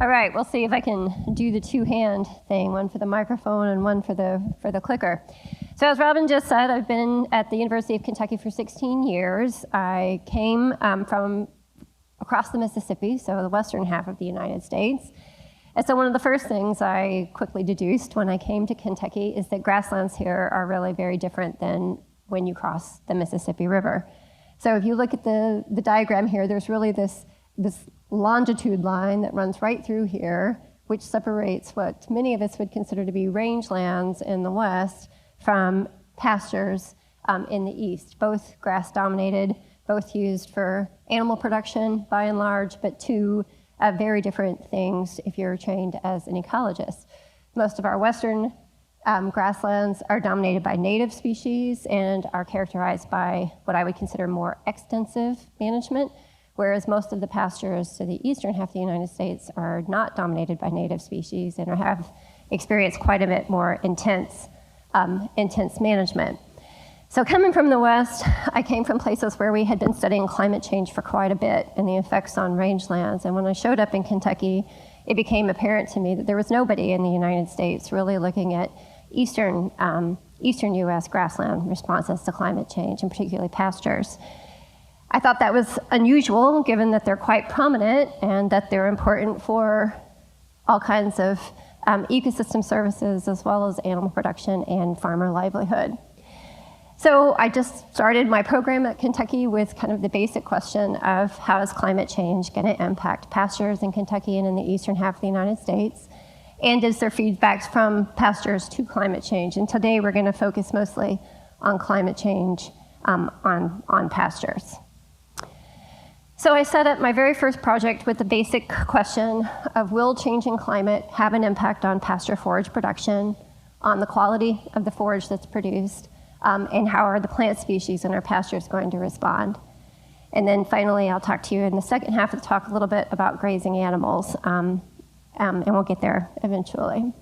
All right, we'll see if I can do the two-hand thing, one for the microphone and one for the clicker. So as Robin just said, I've been at the University of Kentucky for 16 years. I came from across the Mississippi, so the western half of the United States. And so one of the first things I quickly deduced when I came to Kentucky is that grasslands here are really very different than when you cross the Mississippi River. So if you look at the diagram here, there's really this longitude line that runs right through here, which separates what many of us would consider to be rangelands in the west from pastures in the east, both grass-dominated, both used for animal production by and large, but two very different things if you're trained as an ecologist. Most of our western grasslands are dominated by native species and are characterized by what I would consider more extensive management, whereas most of the pastures to the eastern half of the United States are not dominated by native species and have experienced quite a bit more intense management. So coming from the west, I came from places where we had been studying climate change for quite a bit and the effects on rangelands. And when I showed up in Kentucky, it became apparent to me that there was nobody in the United States really looking at eastern U.S. grassland responses to climate change, and particularly pastures. I thought that was unusual, given that they're quite prominent and that they're important for all kinds of ecosystem services, as well as animal production and farmer livelihood. So I just started my program at Kentucky with kind of the basic question of how is climate change going to impact pastures in Kentucky and in the eastern half of the United States? And is there feedbacks from pastures to climate change? And today we're going to focus mostly on climate change on pastures. So I set up my very first project with the basic question of will changing climate have an impact on pasture forage production, on the quality of the forage that's produced, and how are the plant species in our pastures going to respond? And then finally, I'll talk to you in the second half of the talk a little bit about grazing animals, and we'll get there eventually.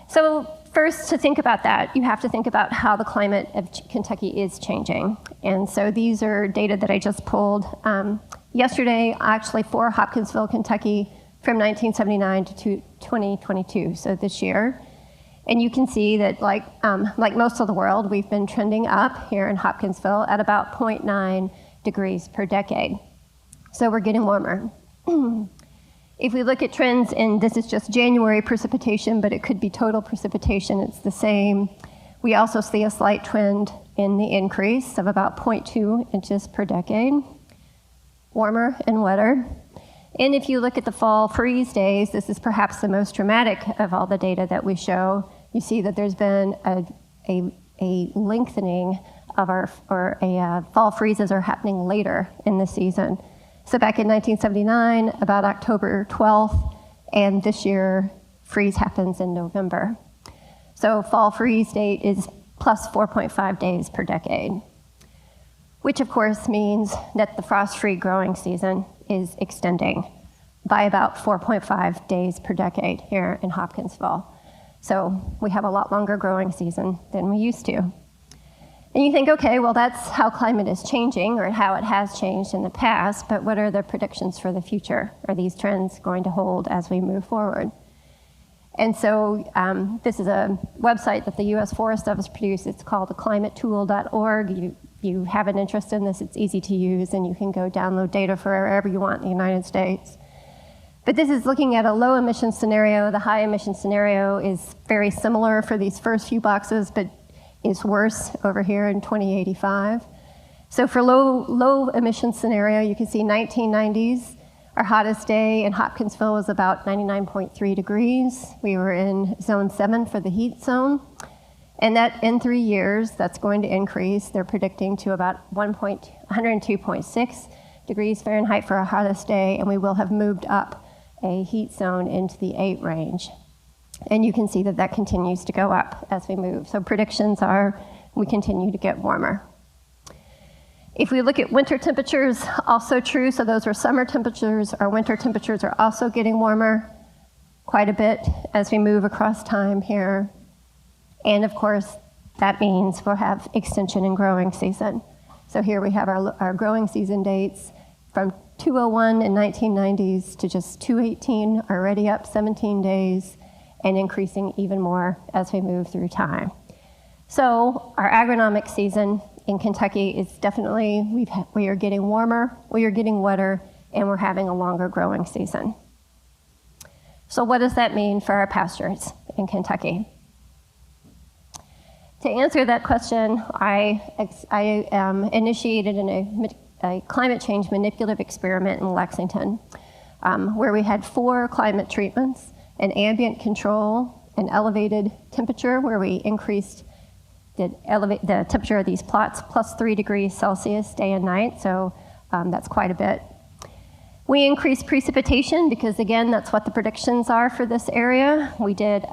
So first, to think about that, you have to think about how the climate of Kentucky is changing. And so these are data that I just pulled yesterday, actually for Hopkinsville, Kentucky, from 1979 to 2022, so this year. And you can see that like most of the world, we've been trending up here in Hopkinsville at about 0.9 degrees per decade. So we're getting warmer. If we look at trends, and this is just January precipitation, but it could be total precipitation, it's the same. We also see a slight trend in the increase of about 0.2 inches per decade, warmer and wetter. And if you look at the fall freeze days, this is perhaps the most dramatic of all the data that we show. You see that there's been a lengthening of fall freezes are happening later in the season. So back in 1979, about October 12th, and this year, freeze happens in November. So fall freeze date is plus 4.5 days per decade, which of course means that the frost-free growing season is extending by about 4.5 days per decade here in Hopkinsville. So we have a lot longer growing season than we used to. And you think, okay, well, that's how climate is changing, or how it has changed in the past, but what are the predictions for the future? Are these trends going to hold as we move forward? And so this is a website that the U.S. Forest Service produced. It's called climatetool.org. You have an interest in this, it's easy to use, and you can go download data for wherever you want in the United States. But this is looking at a low emission scenario. The high emission scenario is very similar for these first few boxes, but is worse over here in 2085. So for low emission scenario, you can see 1990s, our hottest day in Hopkinsville was about 99.3 degrees. We were in zone 7 for the heat zone. And that in 3 years, that's going to increase. They're predicting to about 102.6 degrees Fahrenheit for our hottest day, and we will have moved up a heat zone into the 8 range. And you can see that that continues to go up as we move. So predictions are we continue to get warmer. If we look at winter temperatures, also true. So those are summer temperatures. Our winter temperatures are also getting warmer quite a bit as we move across time here. And of course, that means we'll have extension in growing season. So here we have our growing season dates from 201 in 1990s to just 218, already up 17 days, and increasing even more as we move through time. So our agronomic season in Kentucky is definitely, we are getting warmer, we are getting wetter, and we're having a longer growing season. So what does that mean for our pastures in Kentucky? To answer that question, I initiated a climate change manipulative experiment in Lexington, where we had 4 climate treatments, an ambient control, an elevated temperature, where we increased the temperature of these plots plus 3 degrees Celsius day and night, so that's quite a bit. We increased precipitation because, again, that's what the predictions are for this area. We did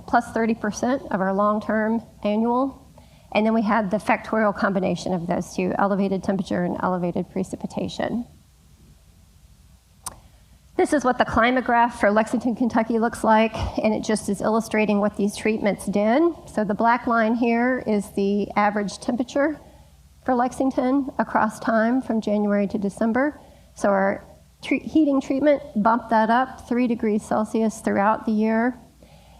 plus 30% of our long-term annual, and then we had the factorial combination of those two, elevated temperature and elevated precipitation. This is what the climate graph for Lexington, Kentucky looks like, and it just is illustrating what these treatments did. So the black line here is the average temperature for Lexington across time from January to December. So our heating treatment bumped that up 3 degrees Celsius throughout the year.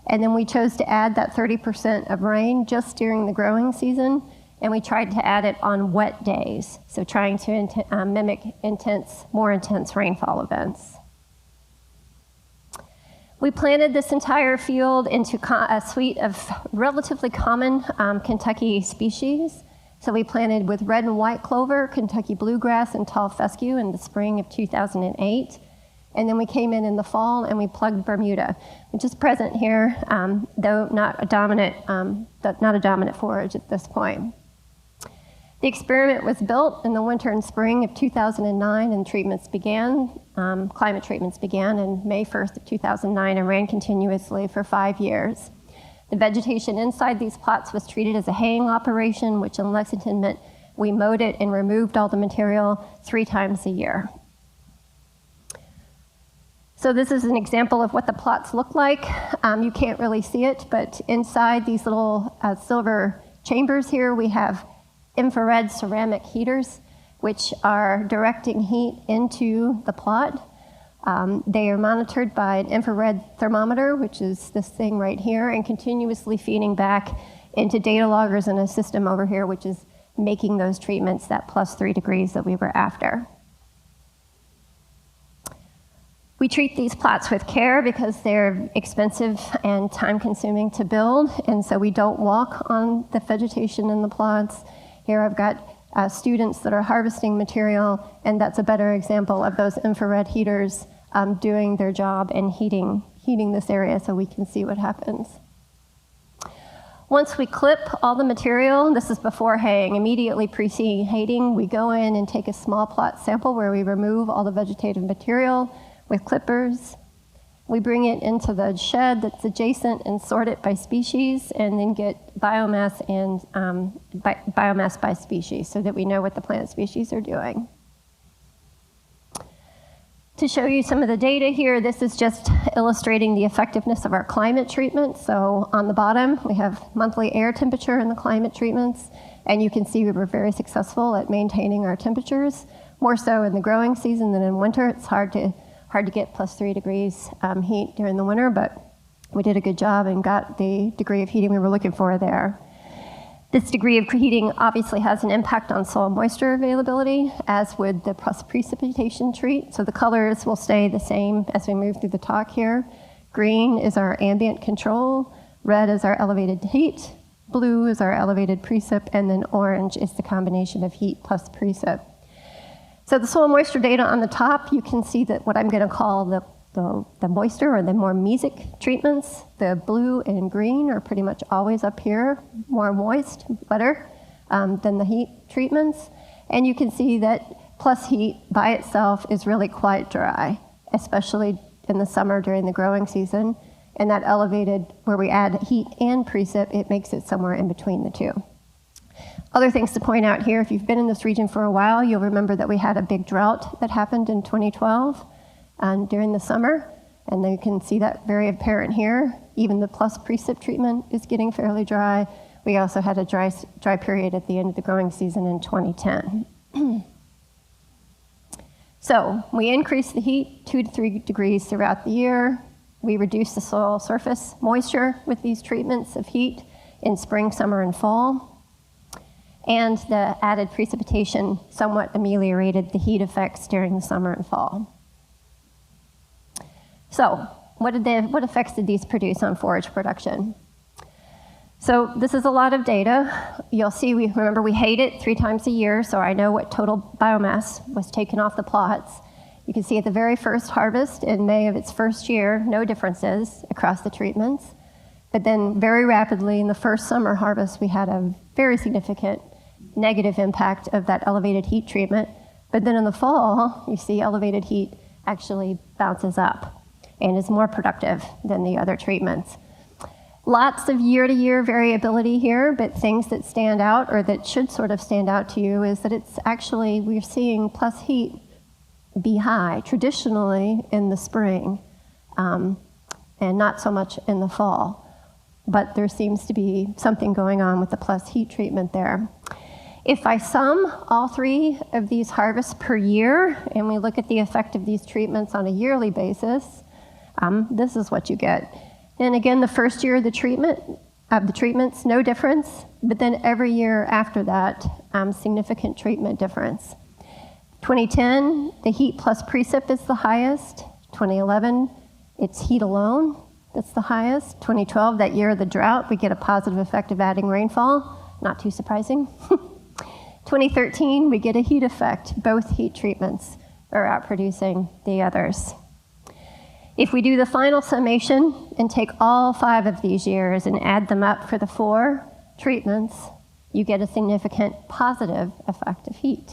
And then we chose to add that 30% of rain just during the growing season, and we tried to add it on wet days, so trying to mimic more intense rainfall events. We planted this entire field into a suite of relatively common Kentucky species. So we planted with red and white clover, Kentucky bluegrass, and tall fescue in the spring of 2008. And then we came in the fall and we plugged Bermuda, which is present here, though not a dominant forage at this point. The experiment was built in the winter and spring of 2009, and climate treatments began in May 1st of 2009 and ran continuously for 5 years. The vegetation inside these plots was treated as a haying operation, which in Lexington meant we mowed it and removed all the material 3 times a year. So this is an example of what the plots look like. You can't really see it, but inside these little silver chambers here, we have infrared ceramic heaters, which are directing heat into the plot. They are monitored by an infrared thermometer, which is this thing right here, and continuously feeding back into data loggers in a system over here, which is making those treatments that plus 3 degrees that we were after. We treat these plots with care because they're expensive and time-consuming to build, and so we don't walk on the vegetation in the plots. Here I've got students that are harvesting material, and that's a better example of those infrared heaters doing their job and heating this area so we can see what happens. Once we clip all the material, this is before haying, immediately preceding haying, we go in and take a small plot sample where we remove all the vegetative material with clippers. We bring it into the shed that's adjacent and sort it by species, and then get biomass and biomass by species so that we know what the plant species are doing. To show you some of the data here, this is just illustrating the effectiveness of our climate treatment. So on the bottom, we have monthly air temperature in the climate treatments, and you can see we were very successful at maintaining our temperatures, more so in the growing season than in winter. It's hard to get plus 3 degrees heat during the winter, but we did a good job and got the degree of heating we were looking for there. This degree of heating obviously has an impact on soil moisture availability, as would the plus precipitation treat. So the colors will stay the same as we move through the talk here. Green is our ambient control, red is our elevated heat, blue is our elevated precip, and then orange is the combination of heat plus precip. So the soil moisture data on the top, you can see that what I'm going to call the moisture or the more mesic treatments, the blue and green are pretty much always up here, more moist, wetter than the heat treatments. And you can see that plus heat by itself is really quite dry, especially in the summer during the growing season. And that elevated, where we add heat and precip, it makes it somewhere in between the two. Other things to point out here, if you've been in this region for a while, you'll remember that we had a big drought that happened in 2012 during the summer, and you can see that very apparent here. Even the plus precip treatment is getting fairly dry. We also had a dry period at the end of the growing season in 2010. So we increase the heat 2 to 3 degrees throughout the year. We reduce the soil surface moisture with these treatments of heat in spring, summer, and fall. And the added precipitation somewhat ameliorated the heat effects during the summer and fall. So what effects did these produce on forage production? So this is a lot of data. You'll see, remember we hayed it 3 times a year, so I know what total biomass was taken off the plots. You can see at the very first harvest in May of its first year, no differences across the treatments. But then very rapidly in the first summer harvest, we had a very significant negative impact of that elevated heat treatment. But then in the fall, you see elevated heat actually bounces up and is more productive than the other treatments. Lots of year-to-year variability here, but things that stand out, or that should sort of stand out to you, is that it's actually, we're seeing plus heat be high traditionally in the spring, and not so much in the fall. But there seems to be something going on with the plus heat treatment there. If I sum all 3 of these harvests per year, and we look at the effect of these treatments on a yearly basis, this is what you get. And again, the first year of the treatments, no difference, but then every year after that, significant treatment difference. 2010, the heat plus precip is the highest. 2011, it's heat alone that's the highest. 2012, that year of the drought, we get a positive effect of adding rainfall, not too surprising. 2013, we get a heat effect. Both heat treatments are outproducing the others. If we do the final summation and take all 5 of these years and add them up for the 4 treatments, you get a significant positive effect of heat.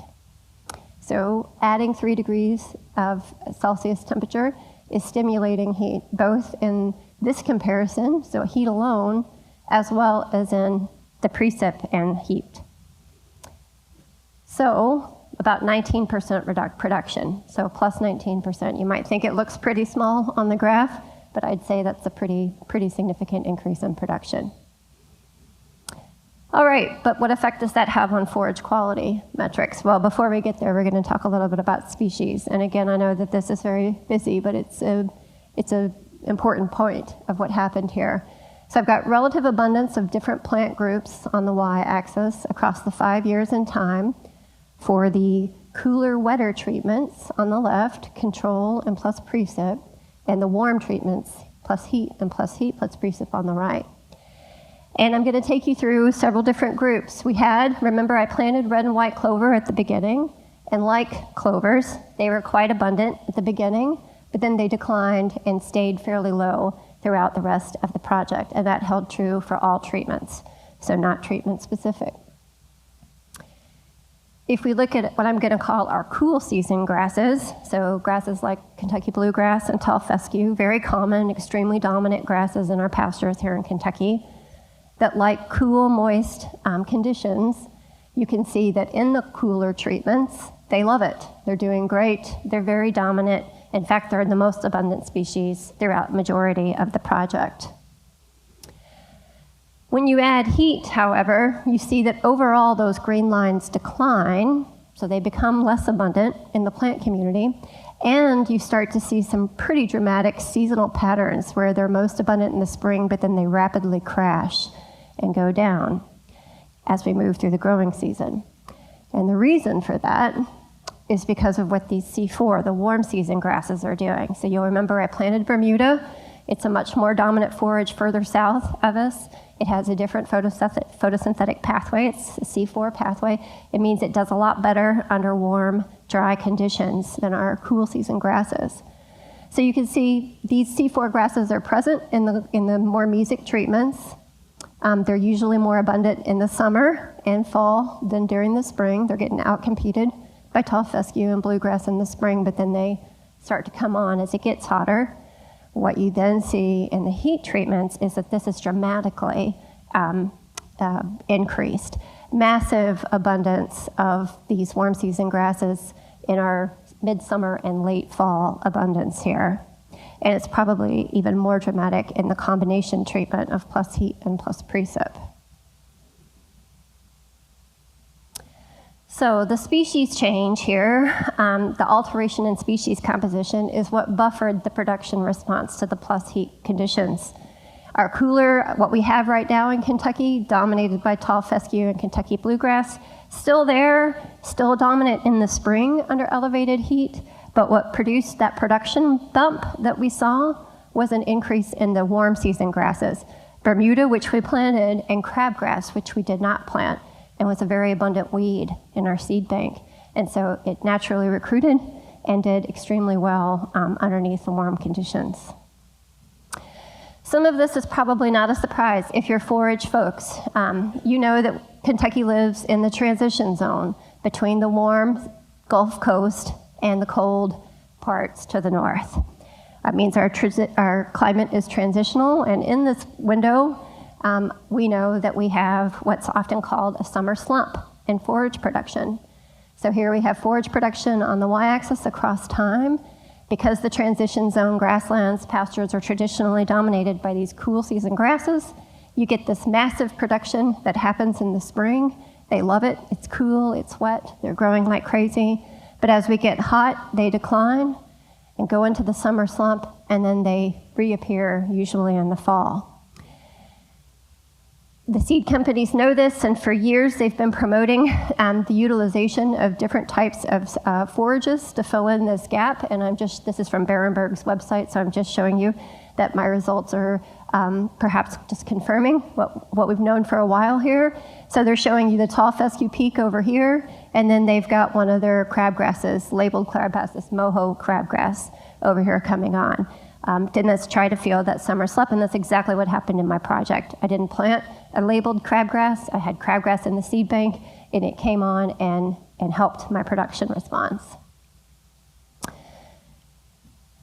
So adding 3 degrees of Celsius temperature is stimulating heat, both in this comparison, so heat alone, as well as in the precip and heat. So about 19% production, so plus 19%. You might think it looks pretty small on the graph, but I'd say that's a pretty significant increase in production. All right, but what effect does that have on forage quality metrics? Well, before we get there, we're going to talk a little bit about species. And again, I know that this is very busy, but it's a important point of what happened here. So I've got relative abundance of different plant groups on the y-axis across the 5 years in time. For the cooler, wetter treatments on the left, control and plus precip, and the warm treatments, plus heat plus precip on the right. And I'm going to take you through several different groups. Remember I planted red and white clover at the beginning, and like clovers, they were quite abundant at the beginning, but then they declined and stayed fairly low throughout the rest of the project, and that held true for all treatments, so not treatment specific. If we look at what I'm going to call our cool season grasses, so grasses like Kentucky bluegrass and tall fescue, very common, extremely dominant grasses in our pastures here in Kentucky, that like cool, moist conditions, you can see that in the cooler treatments, they love it. They're doing great. They're very dominant. In fact, they're the most abundant species throughout the majority of the project. When you add heat, however, you see that overall those green lines decline, so they become less abundant in the plant community, and you start to see some pretty dramatic seasonal patterns where they're most abundant in the spring, but then they rapidly crash and go down as we move through the growing season. And the reason for that is because of what these C4, the warm season grasses, are doing. So you'll remember I planted Bermuda. It's a much more dominant forage further south of us. It has a different photosynthetic pathway. It's a C4 pathway. It means it does a lot better under warm, dry conditions than our cool season grasses. So you can see these C4 grasses are present in the more mesic treatments. They're usually more abundant in the summer and fall than during the spring. They're getting outcompeted by tall fescue and bluegrass in the spring, but then they start to come on as it gets hotter. What you then see in the heat treatments is that this is dramatically increased. Massive abundance of these warm season grasses in our midsummer and late fall abundance here. And it's probably even more dramatic in the combination treatment of plus heat and plus precip. So the species change here, the alteration in species composition is what buffered the production response to the plus heat conditions. Our cooler, what we have right now in Kentucky, dominated by tall fescue and Kentucky bluegrass, still there, still dominant in the spring under elevated heat, but what produced that production bump that we saw was an increase in the warm season grasses. Bermuda, which we planted, and crabgrass, which we did not plant, and was a very abundant weed in our seed bank. And so it naturally recruited and did extremely well underneath the warm conditions. Some of this is probably not a surprise if you're forage folks. You know that Kentucky lives in the transition zone between the warm Gulf Coast and the cold parts to the north. That means our climate is transitional, and in this window, we know that we have what's often called a summer slump in forage production. So here we have forage production on the y-axis across time. Because the transition zone grasslands, pastures are traditionally dominated by these cool season grasses, you get this massive production that happens in the spring. They love it, it's cool, it's wet, they're growing like crazy. But as we get hot, they decline and go into the summer slump, and then they reappear usually in the fall. The seed companies know this, and for years they've been promoting the utilization of different types of forages to fill in this gap. And this is from Behrenberg's website, so I'm just showing you that my results are perhaps just confirming what we've known for a while here. So they're showing you the tall fescue peak over here, and then they've got one of their crabgrasses, labeled crabgrasses, moho crabgrass, over here coming on. Didn't try to feel that summer slump, and that's exactly what happened in my project. I didn't plant a labeled crabgrass. I had crabgrass in the seed bank, and it came on and helped my production response.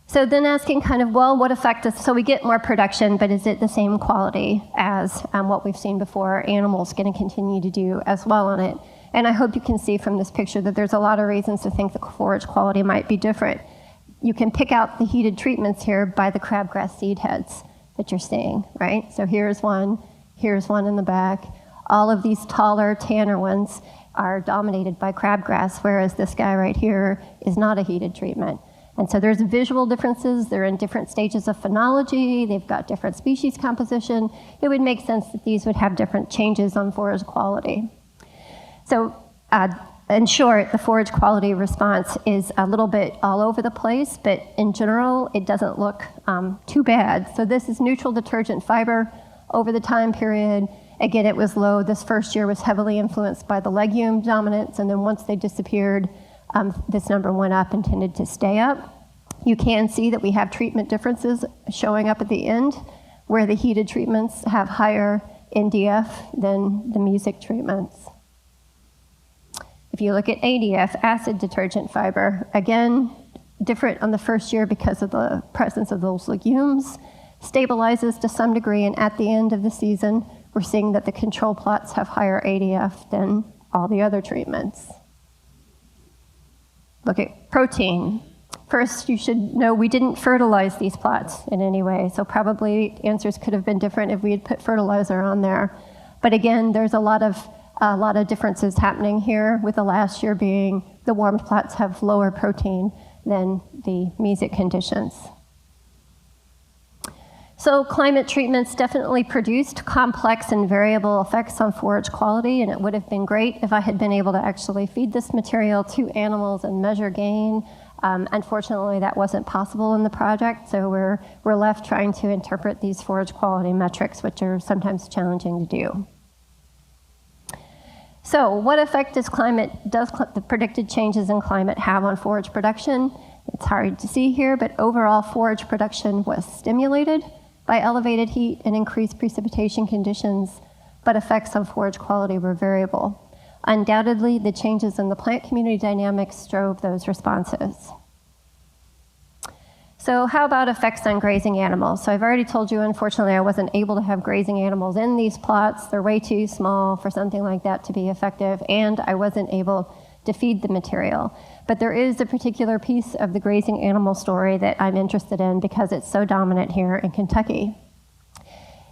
So then asking kind of, well, what effect is, so we get more production, but is it the same quality as what we've seen before? Are animals going to continue to do as well on it? And I hope you can see from this picture that there's a lot of reasons to think the forage quality might be different. You can pick out the heated treatments here by the crabgrass seed heads that you're seeing, right? So here's one in the back. All of these taller, tanner ones are dominated by crabgrass, whereas this guy right here is not a heated treatment. And so there's visual differences. They're in different stages of phenology. They've got different species composition. It would make sense that these would have different changes on forage quality. So in short, the forage quality response is a little bit all over the place, but in general, it doesn't look too bad. So this is neutral detergent fiber over the time period. Again, it was low. This first year was heavily influenced by the legume dominance, and then once they disappeared, this number went up and tended to stay up. You can see that we have treatment differences showing up at the end, where the heated treatments have higher NDF than the music treatments. If you look at ADF, acid detergent fiber, again, different on the first year because of the presence of those legumes, stabilizes to some degree, and at the end of the season, we're seeing that the control plots have higher ADF than all the other treatments. Look at protein. First, you should know we didn't fertilize these plots in any way, so probably answers could have been different if we had put fertilizer on there. But again, there's a lot of differences happening here, with the last year being the warmed plots have lower protein than the mesic conditions. So climate treatments definitely produced complex and variable effects on forage quality, and it would have been great if I had been able to actually feed this material to animals and measure gain. Unfortunately, that wasn't possible in the project, so we're left trying to interpret these forage quality metrics, which are sometimes challenging to do. So what effect does the predicted changes in climate have on forage production? It's hard to see here, but overall forage production was stimulated by elevated heat and increased precipitation conditions, but effects on forage quality were variable. Undoubtedly, the changes in the plant community dynamics drove those responses. So how about effects on grazing animals? So I've already told you, unfortunately, I wasn't able to have grazing animals in these plots. They're way too small for something like that to be effective, and I wasn't able to feed the material. But there is a particular piece of the grazing animal story that I'm interested in because it's so dominant here in Kentucky.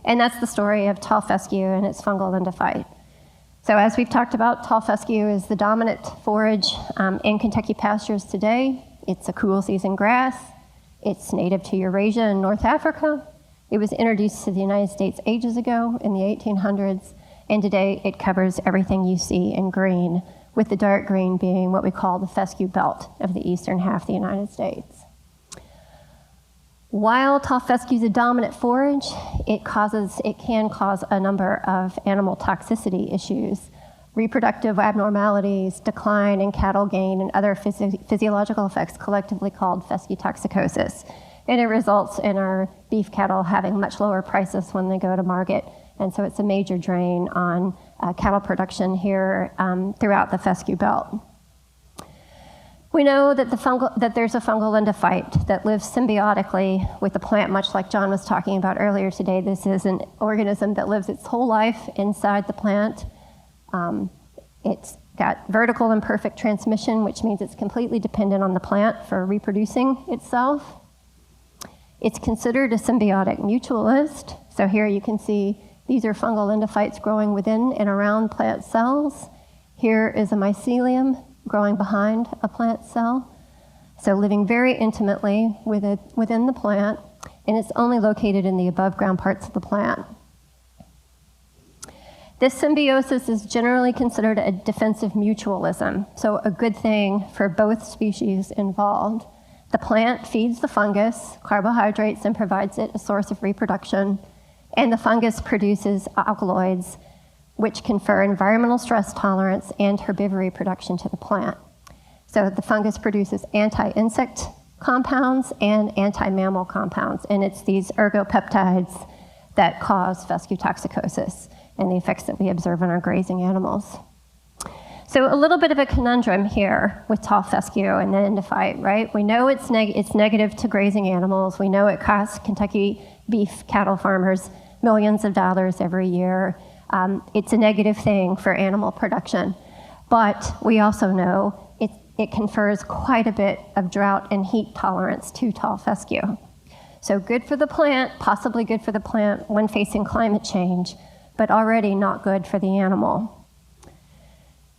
And that's the story of tall fescue and its fungal endophyte. So as we've talked about, tall fescue is the dominant forage in Kentucky pastures today. It's a cool season grass. It's native to Eurasia and North Africa. It was introduced to the United States ages ago in the 1800s, and today it covers everything you see in green, with the dark green being what we call the fescue belt of the eastern half of the United States. While tall fescue is a dominant forage, it can cause a number of animal toxicity issues, reproductive abnormalities, decline in cattle gain, and other physiological effects collectively called Fescue Toxicosis. And it results in our beef cattle having much lower prices when they go to market. And so it's a major drain on cattle production here throughout the fescue belt. We know that there's a fungal endophyte that lives symbiotically with the plant, much like John was talking about earlier today. This is an organism that lives its whole life inside the plant. It's got vertical and perfect transmission, which means it's completely dependent on the plant for reproducing itself. It's considered a symbiotic mutualist. So here you can see these are fungal endophytes growing within and around plant cells. Here is a mycelium growing behind a plant cell. So living very intimately within the plant, and it's only located in the above ground parts of the plant. This symbiosis is generally considered a defensive mutualism, so a good thing for both species involved. The plant feeds the fungus carbohydrates and provides it a source of reproduction, and the fungus produces alkaloids, which confer environmental stress tolerance and herbivory production to the plant. So the fungus produces anti-insect compounds and anti-mammal compounds, and it's these ergopeptides that cause fescue toxicosis and the effects that we observe in our grazing animals. So a little bit of a conundrum here with tall fescue and the endophyte, right? We know it's negative to grazing animals. We know it costs Kentucky beef cattle farmers millions of dollars every year. It's a negative thing for animal production. But we also know it confers quite a bit of drought and heat tolerance to tall fescue. So good for the plant, possibly good for the plant when facing climate change, but already not good for the animal.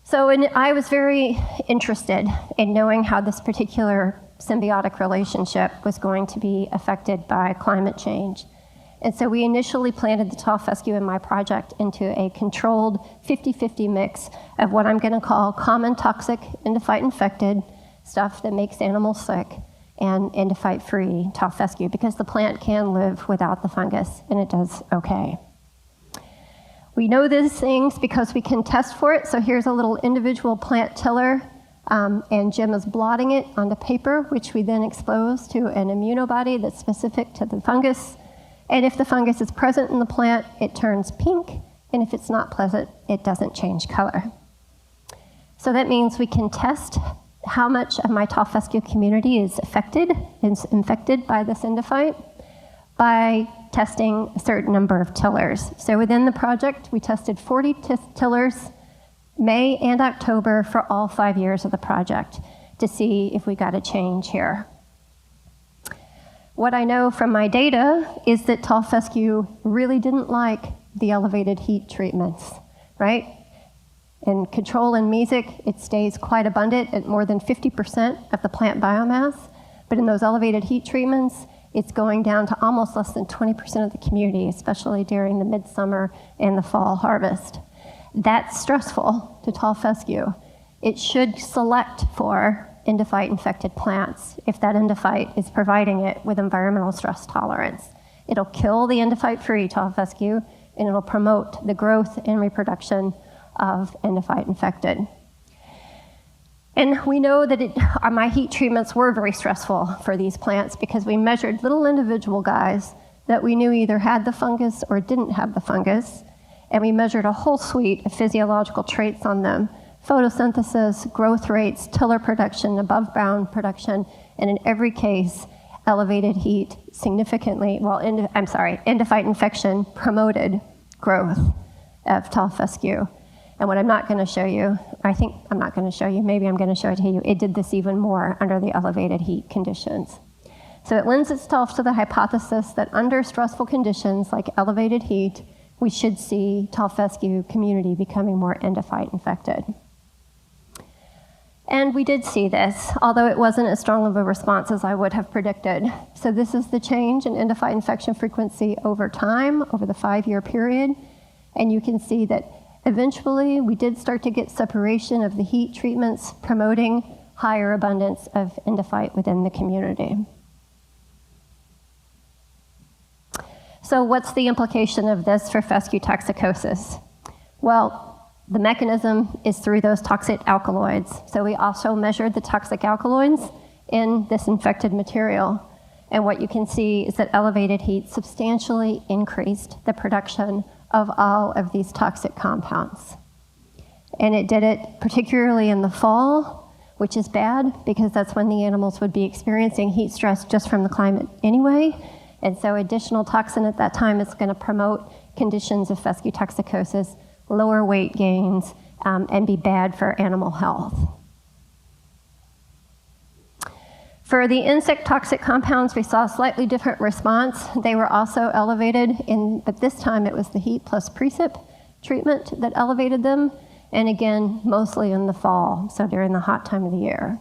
So I was very interested in knowing how this particular symbiotic relationship was going to be affected by climate change. And so we initially planted the tall fescue in my project into a controlled 50-50 mix of what I'm going to call common toxic endophyte infected stuff that makes animals sick and endophyte free tall fescue, because the plant can live without the fungus and it does okay. We know these things because we can test for it. So here's a little individual plant tiller, and Jim is blotting it onto paper, which we then expose to an immunobody that's specific to the fungus. And if the fungus is present in the plant, it turns pink, and if it's not present, it doesn't change color. So that means we can test how much of my tall fescue community is infected by this endophyte by testing a certain number of tillers. So within the project, we tested 40 tillers, May and October, for all 5 years of the project to see if we got a change here. What I know from my data is that tall fescue really didn't like the elevated heat treatments, right? In control and mesic, it stays quite abundant at more than 50% of the plant biomass, but in those elevated heat treatments, it's going down to almost less than 20% of the community, especially during the midsummer and the fall harvest. That's stressful to tall fescue. It should select for endophyte-infected plants if that endophyte is providing it with environmental stress tolerance. It'll kill the endophyte-free tall fescue, and it'll promote the growth and reproduction of endophyte-infected. And we know that my heat treatments were very stressful for these plants because we measured little individual guys that we knew either had the fungus or didn't have the fungus, and we measured a whole suite of physiological traits on them: photosynthesis, growth rates, tiller production, above ground production, and in every case, elevated heat significantly, endophyte infection promoted growth of tall fescue. And what I'm not going to show you, maybe I'm going to show it to you, it did this even more under the elevated heat conditions. So it lends itself to the hypothesis that under stressful conditions like elevated heat, we should see tall fescue community becoming more endophyte infected. And we did see this, although it wasn't as strong of a response as I would have predicted. So this is the change in endophyte infection frequency over time, over the 5-year period. And you can see that eventually we did start to get separation of the heat treatments, promoting higher abundance of endophyte within the community. So what's the implication of this for fescue toxicosis? Well, the mechanism is through those toxic alkaloids. So we also measured the toxic alkaloids in this infected material. And what you can see is that elevated heat substantially increased the production of all of these toxic compounds. And it did it particularly in the fall, which is bad because that's when the animals would be experiencing heat stress just from the climate anyway. And so additional toxin at that time is going to promote conditions of fescue toxicosis, lower weight gains, and be bad for animal health. For the insect toxic compounds, we saw a slightly different response. They were also elevated, but this time it was the heat plus precip treatment that elevated them, and again, mostly in the fall, so during the hot time of the year.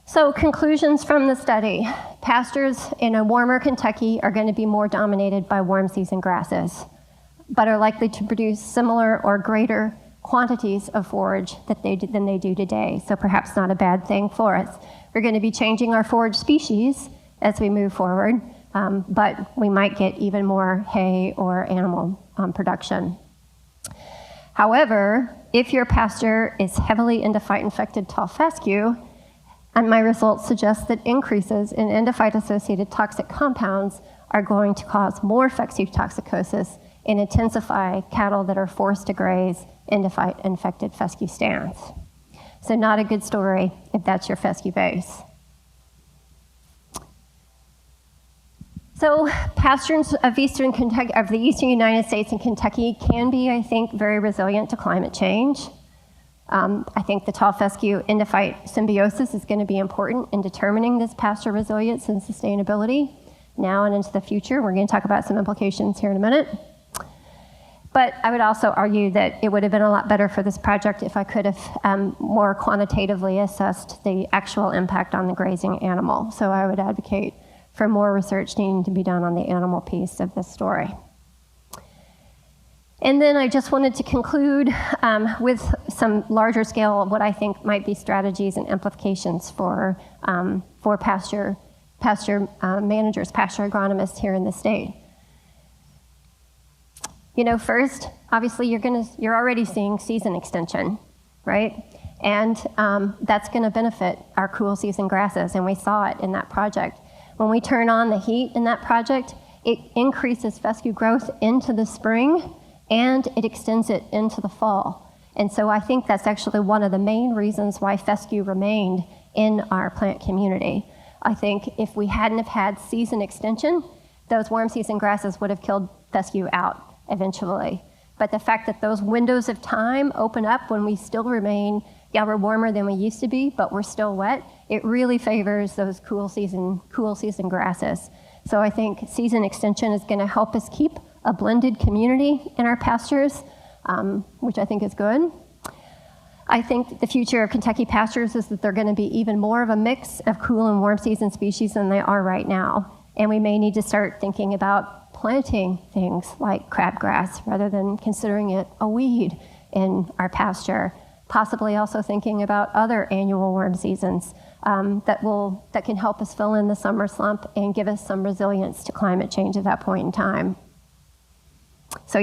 So conclusions from the study. Pastures in a warmer Kentucky are going to be more dominated by warm season grasses, but are likely to produce similar or greater quantities of forage than they do today, so perhaps not a bad thing for us. We're going to be changing our forage species as we move forward, but we might get even more hay or animal production. However, if your pasture is heavily endophyte-infected tall fescue, and my results suggest that increases in endophyte-associated toxic compounds are going to cause more fescue toxicosis and intensify cattle that are forced to graze endophyte-infected fescue stands. So not a good story if that's your fescue base. So pastures of the eastern United States and Kentucky can be, I think, very resilient to climate change. I think the tall fescue endophyte symbiosis is going to be important in determining this pasture resilience and sustainability now and into the future. We're going to talk about some implications here in a minute. But I would also argue that it would have been a lot better for this project if I could have more quantitatively assessed the actual impact on the grazing animal. So I would advocate for more research needing to be done on the animal piece of this story. And then I just wanted to conclude with some larger scale of what I think might be strategies and implications for pasture managers, pasture agronomists here in the state. You know, first, obviously you're already seeing season extension, right? And that's gonna benefit our cool season grasses, and we saw it in that project. When we turn on the heat in that project, it increases fescue growth into the spring, and it extends it into the fall. And so I think that's actually one of the main reasons why fescue remained in our plant community. I think if we hadn't have had season extension, those warm season grasses would have killed fescue out eventually. But the fact that those windows of time open up when we still remain, yeah, we're warmer than we used to be, but we're still wet, it really favors those cool season grasses. So I think season extension is gonna help us keep a blended community in our pastures, which I think is good. I think the future of Kentucky pastures is that they're gonna be even more of a mix of cool and warm season species than they are right now. And we may need to start thinking about planting things like crabgrass rather than considering it a weed in our pasture. Possibly also thinking about other annual worm seasons that can help us fill in the summer slump and give us some resilience to climate change at that point in time. So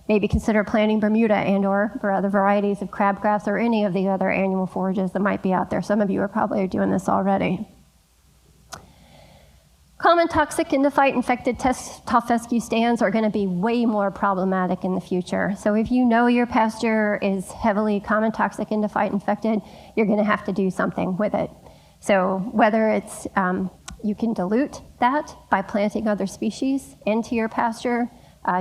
maybe consider planting Bermuda and/or other varieties of crabgrass or any of the other annual forages that might be out there. Some of you are probably doing this already. Common toxic endophyte-infected tall fescue stands are going to be way more problematic in the future. So if you know your pasture is heavily common toxic endophyte-infected, you're going to have to do something with it. So whether it's you can dilute that by planting other species into your pasture,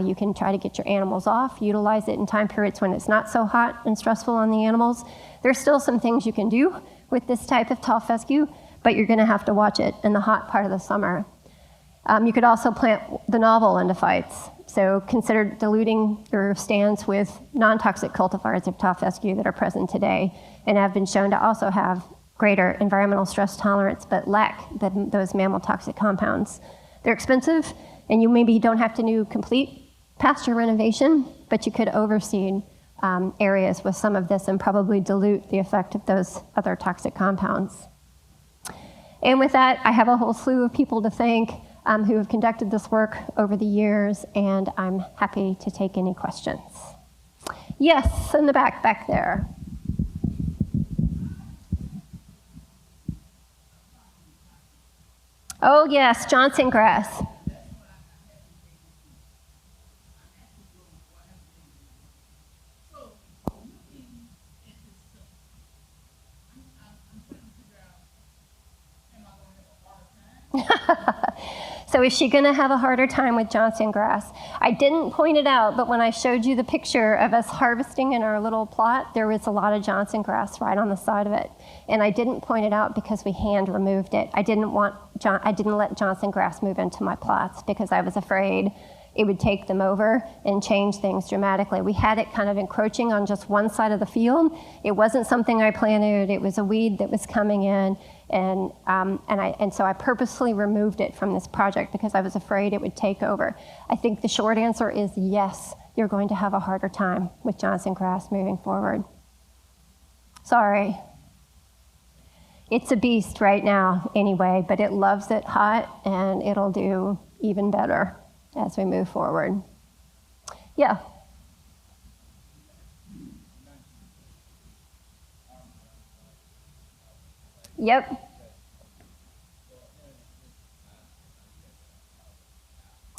you can try to get your animals off, utilize it in time periods when it's not so hot and stressful on the animals. There's still some things you can do with this type of tall fescue, but you're gonna have to watch it in the hot part of the summer. You could also plant the novel endophytes. So consider diluting your stands with non-toxic cultivars of tall fescue that are present today and have been shown to also have greater environmental stress tolerance but lack those mammal toxic compounds. They're expensive, and you maybe don't have to do complete pasture renovation, but you could overseed areas with some of this and probably dilute the effect of those other toxic compounds. And with that, I have a whole slew of people to thank who have conducted this work over the years, and I'm happy to take any questions. Yes, in the back there. Oh yes, Johnson grass. So is she gonna have a harder time with Johnson grass? I didn't point it out, but when I showed you the picture of us harvesting in our little plot, there was a lot of Johnson grass right on the side of it. And I didn't point it out because we hand removed it. I didn't let Johnson grass move into my plots because I was afraid it would take them over and change things dramatically. We had it kind of encroaching on just one side of the field. It wasn't something I planted. It was a weed that was coming in. And so I purposely removed it from this project because I was afraid it would take over. I think the short answer is yes, you're going to have a harder time with Johnson grass moving forward. Sorry. It's a beast right now anyway, but it loves it hot and it'll do even better as we move forward. Yeah. Yep.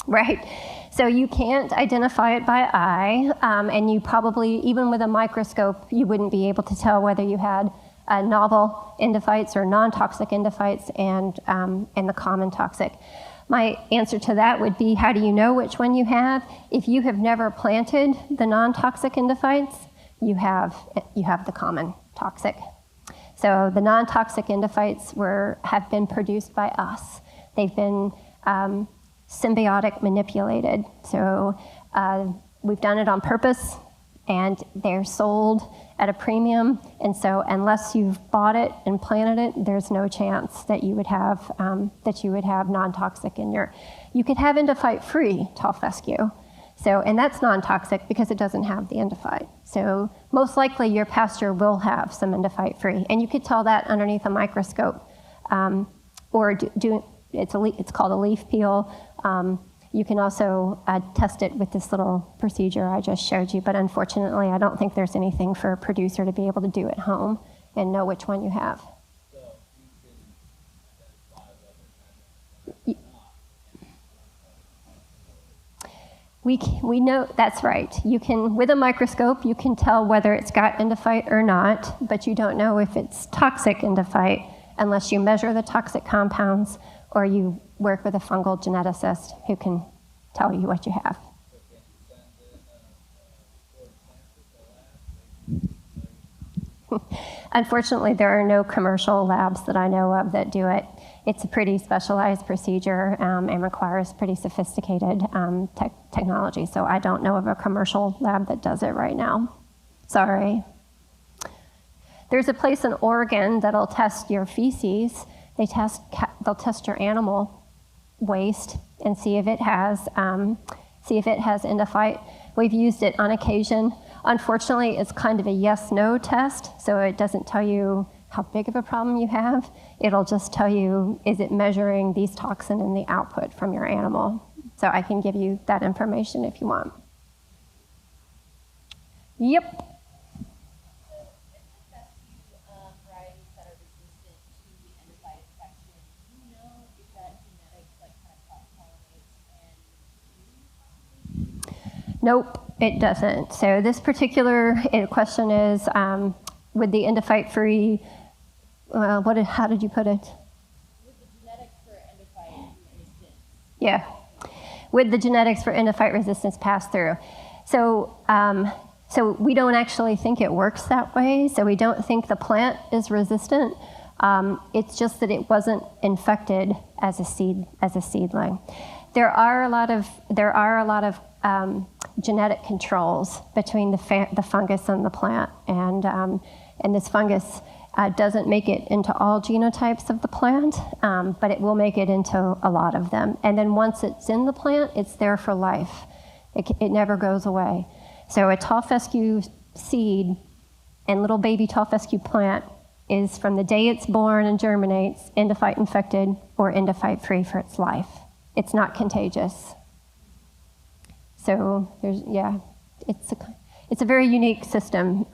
Right. So you can't identify it by eye, and you probably, even with a microscope, you wouldn't be able to tell whether you had novel endophytes or non-toxic endophytes and the common toxic. My answer to that would be, how do you know which one you have? If you have never planted the non-toxic endophytes, you have the common toxic. So the non-toxic endophytes have been produced by us. They've been symbiotic manipulated. So we've done it on purpose, and they're sold at a premium. And so unless you've bought it and planted it, there's no chance that you would have non-toxic in your. You could have endophyte-free tall fescue. So, and that's non-toxic because it doesn't have the endophyte. So most likely your pasture will have some endophyte-free, and you could tell that underneath a microscope, it's called a leaf peel. You can also test it with this little procedure I just showed you, but unfortunately I don't think there's anything for a producer to be able to do at home and know which one you have. We know, that's right. You can, with a microscope, you can tell whether it's got endophyte or not, but you don't know if it's toxic endophyte unless you measure the toxic compounds or you work with a fungal geneticist who can tell you what you have. Unfortunately, there are no commercial labs that I know of that do it. It's a pretty specialized procedure and requires pretty sophisticated technology, so I don't know of a commercial lab that does it right now. Sorry. There's a place in Oregon that'll test your feces. They'll test your animal waste and see if it has endophyte. We've used it on occasion. Unfortunately, it's kind of a yes/no test, so it doesn't tell you how big of a problem you have. It'll just tell you, is it measuring these toxin in the output from your animal? So I can give you that information if you want. Yep. Nope, it doesn't. So this particular question is, with the endophyte-free, how did you put it? With the genetics for endophyte resistance. Yeah, with the genetics for endophyte resistance pass-through. So we don't actually think it works that way. So we don't think the plant is resistant. It's just that it wasn't infected as a seedling. There are a lot of genetic controls between the fungus and the plant, and this fungus doesn't make it into all genotypes of the plant, but it will make it into a lot of them. And then once it's in the plant, it's there for life. It never goes away. So a tall fescue seed and little baby tall fescue plant is from the day it's born and germinates, endophyte infected or endophyte free for its life. It's not contagious. So it's a very unique system.